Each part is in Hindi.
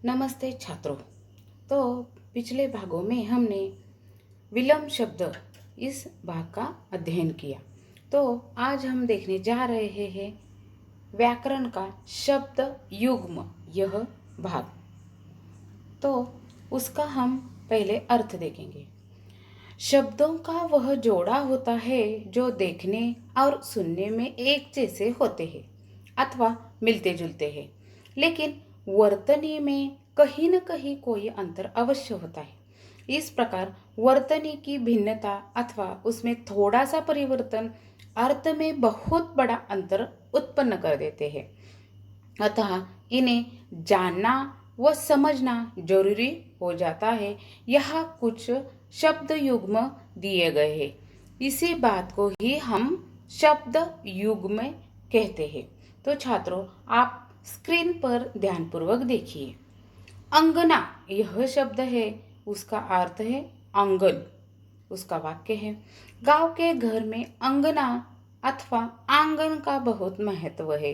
नमस्ते छात्रों। तो पिछले भागों में हमने विलंब शब्द इस भाग का अध्ययन किया। तो आज हम देखने जा रहे हैं व्याकरण का शब्द युग्म, यह भाग। तो उसका हम पहले अर्थ देखेंगे। शब्दों का वह जोड़ा होता है जो देखने और सुनने में एक जैसे होते हैं अथवा मिलते जुलते हैं, लेकिन वर्तनी में कहीं न कहीं कोई अंतर अवश्य होता है। इस प्रकार वर्तनी की भिन्नता अथवा उसमें थोड़ा सा परिवर्तन अर्थ में बहुत बड़ा अंतर उत्पन्न कर देते हैं। अतः इन्हें जानना व समझना जरूरी हो जाता है। यहाँ कुछ शब्द युग्म दिए गए हैं। इसी बात को ही हम शब्द युग्म कहते हैं। तो छात्रों, आप स्क्रीन पर ध्यानपूर्वक देखिए। अंगना यह शब्द है, उसका अर्थ है आंगन। उसका वाक्य है, गांव के घर में अंगना अथवा आंगन का बहुत महत्व है।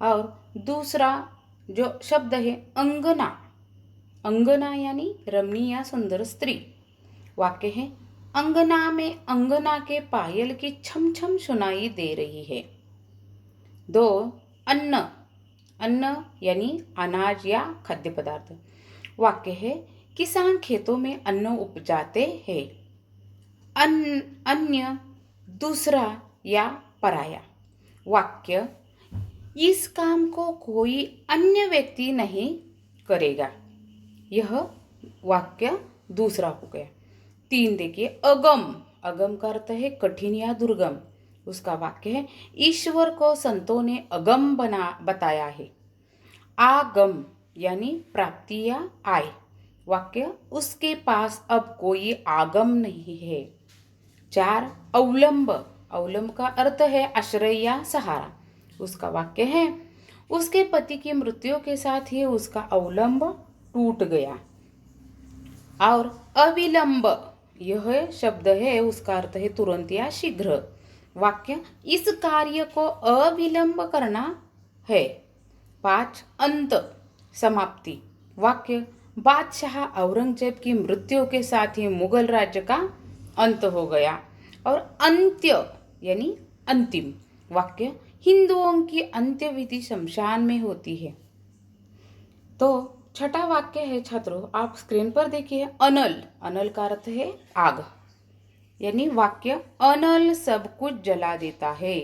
और दूसरा जो शब्द है अंगना, अंगना यानी रमणीय सुंदर स्त्री। वाक्य है, अंगना में अंगना के पायल की छम छम सुनाई दे रही है। दो, अन्न, अन्न यानी अनाज या खाद्य पदार्थ। वाक्य है, किसान खेतों में अन्न उपजाते हैं। अन्य, दूसरा या पराया। वाक्य, इस काम को कोई अन्य व्यक्ति नहीं करेगा। यह वाक्य दूसरा हो गया। 3 देखिए, अगम, अगम का अर्थ है कठिन या दुर्गम। उसका वाक्य है, ईश्वर को संतों ने अगम बताया है। आगम यानी प्राप्ति या आय। वाक्य, उसके पास अब कोई आगम नहीं है। 4, अवलंब, अवलंब का अर्थ है आश्रय या सहारा। उसका वाक्य है, उसके पति की मृत्यु के साथ ही उसका अवलंब टूट गया। और अविलंब यह शब्द है, उसका अर्थ है तुरंत या शीघ्र। वाक्य, इस कार्य को अविलंब करना है। 5, अंत, समाप्ति। वाक्य, बादशाह औरंगजेब की मृत्यु के साथ ही मुगल राज्य का अंत हो गया। और अंत्य यानी अंतिम। वाक्य, हिंदुओं की अंत्य विधि शमशान में होती है। तो छठा वाक्य है छात्रों, आप स्क्रीन पर देखिए। अनल, अनल का अर्थ है आग। यानी वाक्य, अनल सब कुछ जला देता है।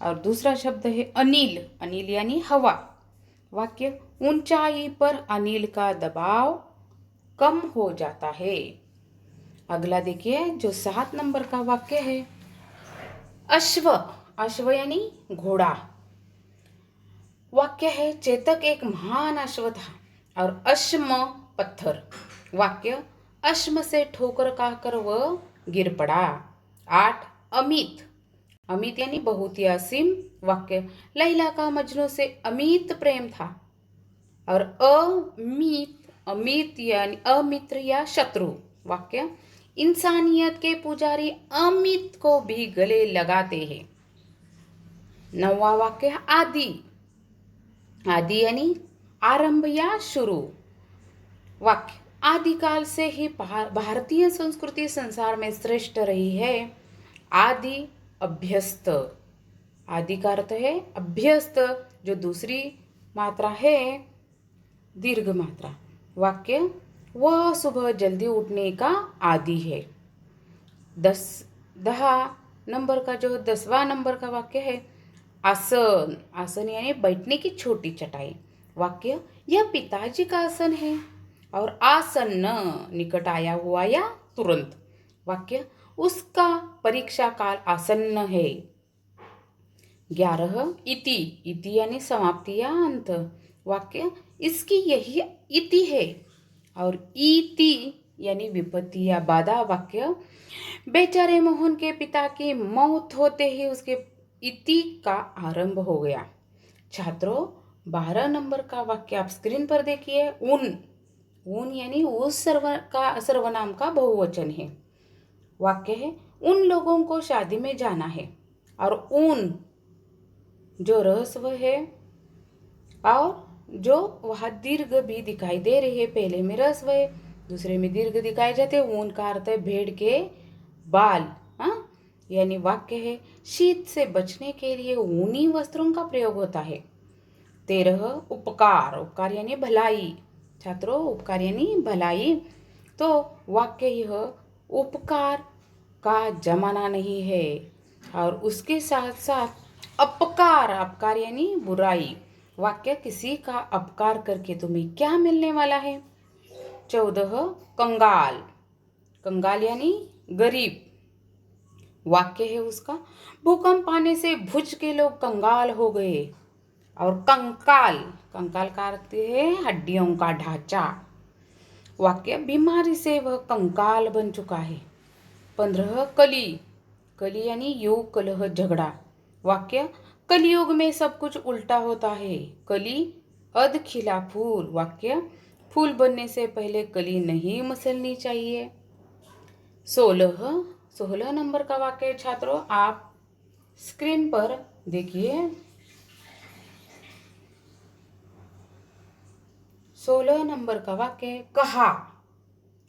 और दूसरा शब्द है अनिल, अनिल यानी हवा। वाक्य, ऊंचाई पर अनिल का दबाव कम हो जाता है। अगला देखिए, जो 7 नंबर का वाक्य है, अश्व, अश्व यानी घोड़ा। वाक्य है, चेतक एक महान अश्व था और अश्म पत्थर। वाक्य, अश्म से ठोकर खाकर वह गिर पड़ा। 8, अमित, अमित यानी बहुत ही असीम। वाक्य, लैला का मजनू से अमित प्रेम था। और अमित, अमित यानी अमित्र या शत्रु। वाक्य, इंसानियत के पुजारी अमित को भी गले लगाते हैं। 9वां वाक्य, आदि, आदि यानी आरंभ या शुरू। वाक्य, आदिकाल से ही भारतीय संस्कृति संसार में श्रेष्ठ रही है। आदि अभ्यस्त, आदि का अर्थ है अभ्यस्त, जो दूसरी मात्रा है दीर्घ मात्रा। वाक्य, वह सुबह जल्दी उठने का आदि है। 10 नंबर का जो 10वां नंबर का वाक्य है, आसन, आसन यानी बैठने की छोटी चटाई। वाक्य, यह पिताजी का आसन है। और आसन्न, निकट आया हुआ या तुरंत। वाक्य, उसका परीक्षा काल आसन्न है। 11, इति, इति यानी समाप्ति या अंत। वाक्य, इसकी यही इति है। और इति यानी विपत्ति या बाधा। वाक्य, बेचारे मोहन के पिता की मौत होते ही उसके इति का आरंभ हो गया। छात्रों, 12 नंबर का वाक्य आप स्क्रीन पर देखिए। उन, उन यानी उस सर्वनाम का बहुवचन है। वाक्य है, उन लोगों को शादी में जाना है। और उन जो रहस्य है और जो वहाँ दीर्घ भी दिखाई दे रही है, पहले में रस्व है, दूसरे में दीर्घ दिखाई जाते हैं। ऊन का अर्थ है भेड़ के बाल। हाँ, यानी वाक्य है शीत से बचने के लिए ऊनी वस्त्रों का प्रयोग होता है। 13 उपकार। उपकार यानी भलाई। छात्रों, उपकार यानी भलाई। तो वाक्य यह उपकार का जमाना नहीं है, और उसके साथ साथ अपकार। अपकार यानी बुराई। वाक्य किसी का अपकार करके तुम्हें क्या मिलने वाला है। 14 कंगाल। कंगाल यानी गरीब। वाक्य है उसका भूकंप आने से भुज के लोग कंगाल हो गए। और कंकाल, कंकाल का अर्थ है हड्डियों का ढांचा। वाक्य बीमारी से वह कंकाल बन चुका है। 15 कली। कली यानी युग, कलह, झगड़ा। वाक्य कलयुग में सब कुछ उल्टा होता है। कली अध खिला फूल। वाक्य फूल बनने से पहले कली नहीं मसलनी चाहिए। 16 नंबर का वाक्य छात्रों आप स्क्रीन पर देखिए। 16 नंबर का वाक्य कहा।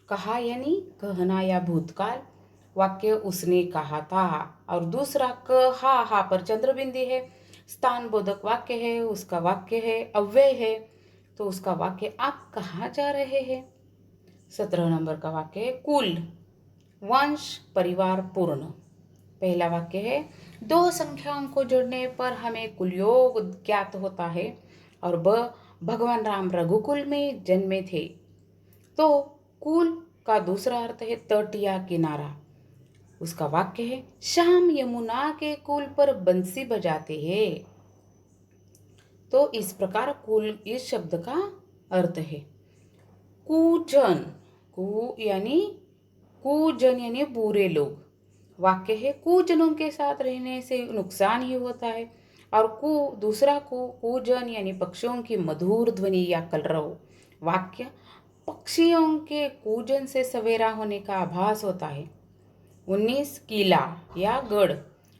कहा यानी कहना या भूतकाल। वाक्य उसने कहा था। और दूसरा कहा, हा पर चंद्र बिंदी है, स्थान बोधक वाक्य है, उसका वाक्य है अव्यय है, तो उसका वाक्य आप कहाँ जा रहे हैं। 17 नंबर का वाक्य है कुल, वंश, परिवार, पूर्ण। पहला वाक्य है दो संख्याओं को जोड़ने पर हमें कुलयोग ज्ञात होता है। और भगवान राम रघुकुल में जन्मे थे। तो कुल का दूसरा अर्थ है तट या किनारा। उसका वाक्य है श्याम यमुना के कुल पर बंसी बजाते हैं। तो इस प्रकार कुल इस शब्द का अर्थ है। कुजन, कुजन यानी बुरे लोग। वाक्य है कुजनों के साथ रहने से नुकसान ही होता है। और दूसरा कुजन यानी पक्षियों की मधुर ध्वनि या कलरव। वाक्य पक्षियों के कूजन से सवेरा होने का आभास होता है। 19 किला या गढ़।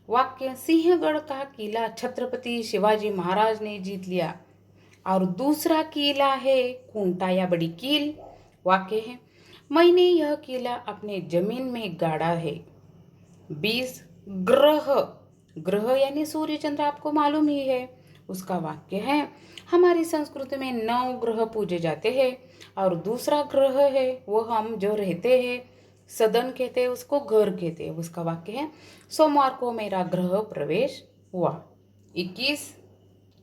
वाक्य सिंहगढ़ का किला छत्रपति शिवाजी महाराज ने जीत लिया। और दूसरा किला है खूंटा या बड़ी कील। वाक्य है मैंने यह किला अपने जमीन में गाड़ा है। 20 ग्रह। ग्रह यानी सूर्य चंद्र आपको मालूम ही है। उसका वाक्य है हमारी संस्कृति में 9 ग्रह पूजे जाते हैं। और दूसरा ग्रह है वो हम जो रहते हैं, सदन कहते हैं उसको, घर कहते हैं। उसका वाक्य है सोमवार को मेरा गृह प्रवेश हुआ। 21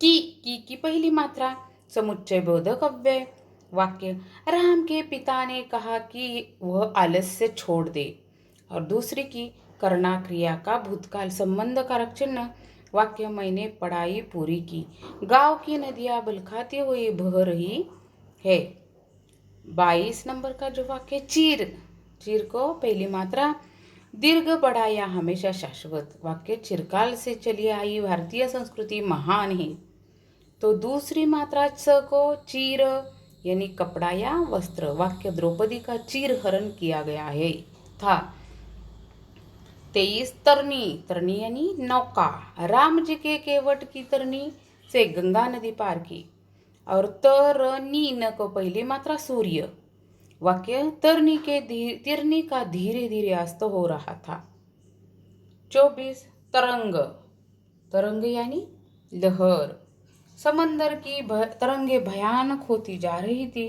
की पहली मात्रा समुच्चय बोधक अव्यय। वाक्य राम के पिता ने कहा कि वह आलस्य छोड़ दे। और दूसरी की करना क्रिया का भूतकाल संबंध कारक चिन्ह। वाक्य मैंने पढ़ाई पूरी की। गांव की नदियां बलखाती हुई बह रही है। 22 नंबर का जो वाक्य चीर। चीर को पहली मात्रा दीर्घ बड़ा या हमेशा शाश्वत। वाक्य चिरकाल से चली आई भारतीय संस्कृति महान है। तो दूसरी मात्रा स को चीर यानी कपड़ा या वस्त्र। वाक्य द्रौपदी का चीर हरण किया गया है था। 23 तरनी। तरनी यानी नौका। राम जी के केवट की तरनी से गंगा नदी पार की। और तरनी न को पहली मात्रा सूर्य। वाक्य तिरनी का धीरे धीरे अस्त हो रहा था। 24 तरंग। तरंग यानी लहर। समंदर की तरंगे भयानक होती जा रही थी।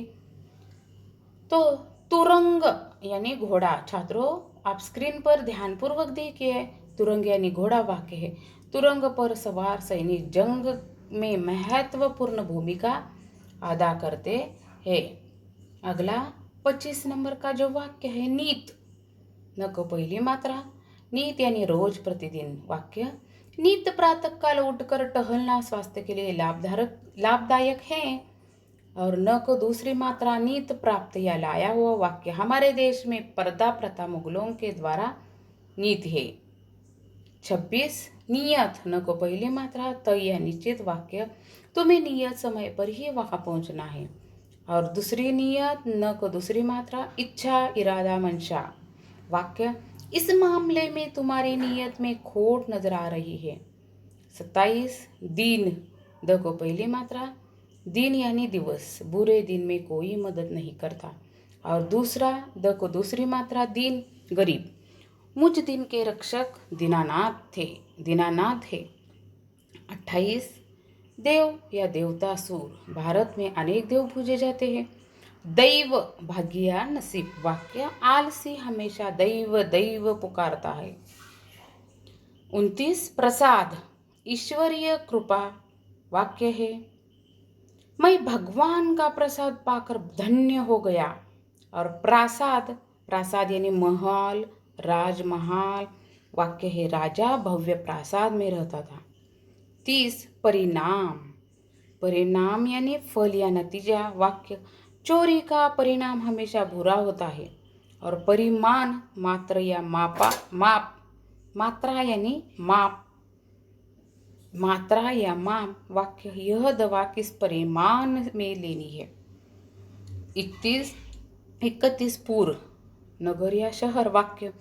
तो तुरंग यानी घोड़ा। छात्रों आप स्क्रीन पर ध्यानपूर्वक देखिए। तुरंग यानी घोड़ा। वाक्य है तुरंग पर सवार सैनिक जंग में महत्वपूर्ण भूमिका अदा करते हैं। अगला 25 नंबर का जो वाक्य है नीत। न को पहली मात्रा नीत यानी रोज प्रतिदिन। वाक्य नित्य प्रातः काल उठकर टहलना स्वास्थ्य के लिए लाभदायक है। और न को दूसरी मात्रा नित्य प्राप्त या लाया हुआ। वाक्य हमारे देश में पर्दा प्रथा मुगलों के द्वारा नीति है। 26 नियत। न को पहली मात्रा तय या निश्चित। वाक्य तुम्हें नियत समय पर ही वहां पहुंचना है। और दूसरी नियत न को दूसरी मात्रा इच्छा, इरादा, मंशा। वाक्य इस मामले में तुम्हारी नियत में खोट नजर आ रही है। 27 दीन। द को पहली मात्रा दिन यानी दिवस, बुरे दिन में कोई मदद नहीं करता। और दूसरा द को दूसरी मात्रा दिन, गरीब। मुझ दिन के रक्षक दीनानाथ थे। 28 देव या देवता सूर, भारत में अनेक देव पूजे जाते हैं। दैव भाग्य या नसीब, वाक्य आलसी हमेशा दैव दैव पुकारता है। 29 प्रसाद, ईश्वरीय कृपा, वाक्य है मैं भगवान का प्रसाद पाकर धन्य हो गया। और प्रासाद यानी महल, राजमहल, वाक्य है राजा भव्य प्रासाद में रहता था। 30 परिणाम यानी फल या नतीजा, वाक्य चोरी का परिणाम हमेशा बुरा होता है। और परिमाण मात्रा या माप, वाक्य यह दवा किस परिमाण में लेनी है। 31 पूर्व, नगर या शहर, वाक्य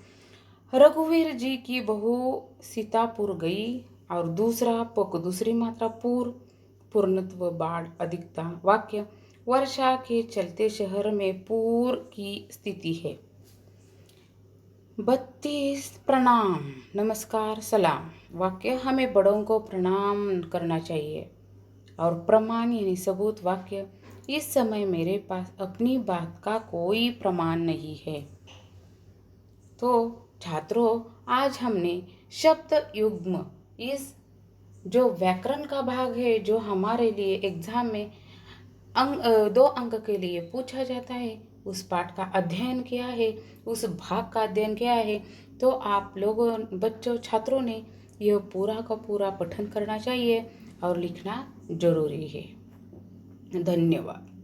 रघुवीर जी की बहू सीतापुर गई। और दूसरा पक दूसरी मात्रा पूर्णत्व बाढ़ अधिकता, वाक्य वर्षा के चलते शहर में पूर की स्थिति है। 32 प्रणाम, नमस्कार, सलाम, वाक्य हमें बड़ों को प्रणाम करना चाहिए। और प्रमाण यानी सबूत, वाक्य इस समय मेरे पास अपनी बात का कोई प्रमाण नहीं है। तो छात्रों, आज हमने शब्द युग्म, इस जो व्याकरण का भाग है, जो हमारे लिए एग्जाम में 2 अंक के लिए पूछा जाता है, उस पाठ का अध्ययन किया है, उस भाग का अध्ययन किया है। तो आप लोगों छात्रों ने यह पूरा का पूरा पठन करना चाहिए और लिखना जरूरी है। धन्यवाद।